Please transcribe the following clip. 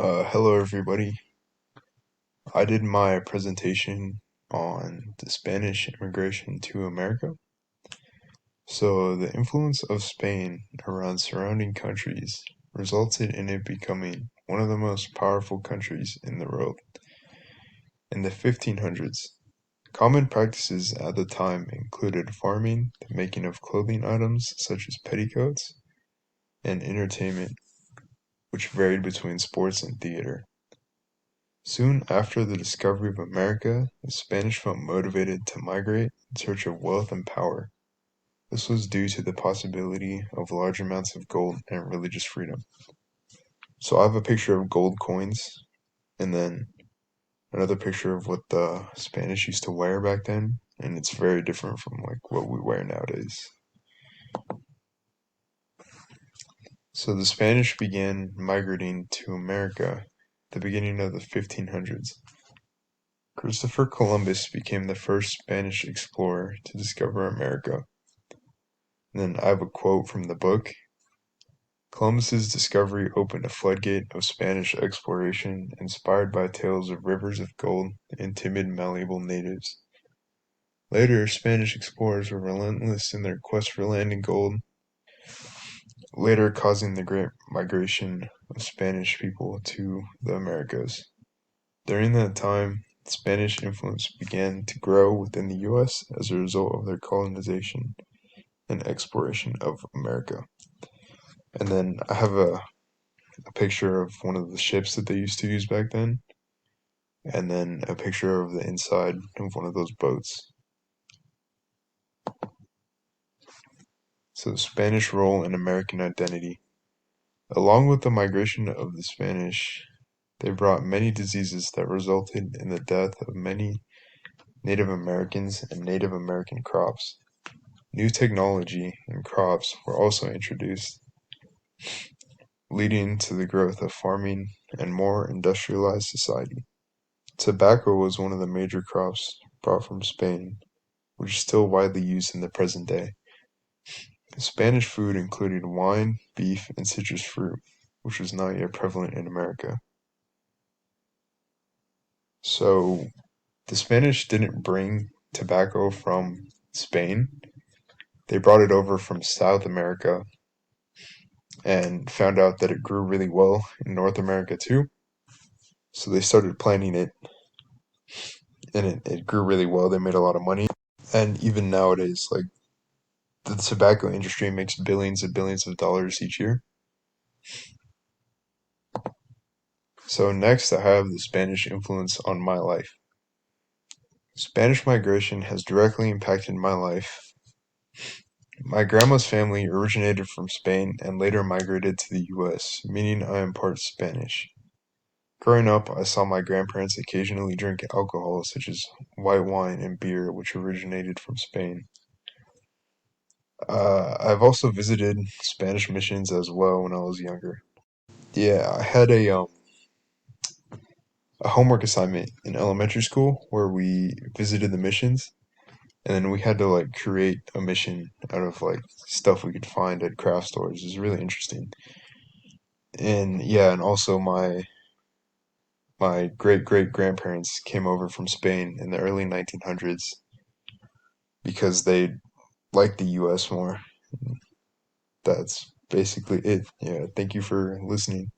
Hello everybody. I did my presentation on the Spanish immigration to America. So the influence of Spain around surrounding countries resulted in it becoming one of the most powerful countries in the world. In the 1500s, common practices at the time included farming, the making of clothing items such as petticoats, and entertainment, which varied between sports and theater. Soon after the discovery of America, the Spanish felt motivated to migrate in search of wealth and power. This was due to the possibility of large amounts of gold and religious freedom. So I have a picture of gold coins and then another picture of what the Spanish used to wear back then, and it's very different from like what we wear nowadays. So the Spanish began migrating to America at the beginning of the 1500s. Christopher Columbus became the first Spanish explorer to discover America. And then I have a quote from the book. Columbus's discovery opened a floodgate of Spanish exploration inspired by tales of rivers of gold and timid, malleable natives. Later, Spanish explorers were relentless in their quest for land and gold, later causing the great migration of Spanish people to the Americas. During that time, Spanish influence began to grow within the U.S. as a result of their colonization and exploration of America. And then I have a picture of one of the ships that they used to use back then, and then a picture of the inside of one of those boats. So, Spanish role in American identity. Along with the migration of the Spanish, they brought many diseases that resulted in the death of many Native Americans and Native American crops. New technology and crops were also introduced, leading to the growth of farming and more industrialized society. Tobacco was one of the major crops brought from Spain, which is still widely used in the present day. Spanish food included wine, beef, and citrus fruit, which was not yet prevalent in America. So the Spanish didn't bring tobacco from Spain. They brought it over from South America and found out that it grew really well in North America too. So they started planting it, and it grew really well. They made a lot of money. And even nowadays, like the tobacco industry makes billions and billions of dollars each year. So next I have the Spanish influence on my life. Spanish migration has directly impacted my life. My grandma's family originated from Spain and later migrated to the US, meaning I am part Spanish. Growing up, I saw my grandparents occasionally drink alcohol such as white wine and beer, which originated from Spain. I've also visited Spanish missions as well when I was younger. Yeah, I had a homework assignment in elementary school where we visited the missions, and then we had to like create a mission out of like stuff we could find at craft stores. It was really interesting. And yeah, and also my great great grandparents came over from Spain in the early 1900s because they liked the US more. That's basically it. Yeah, thank you for listening.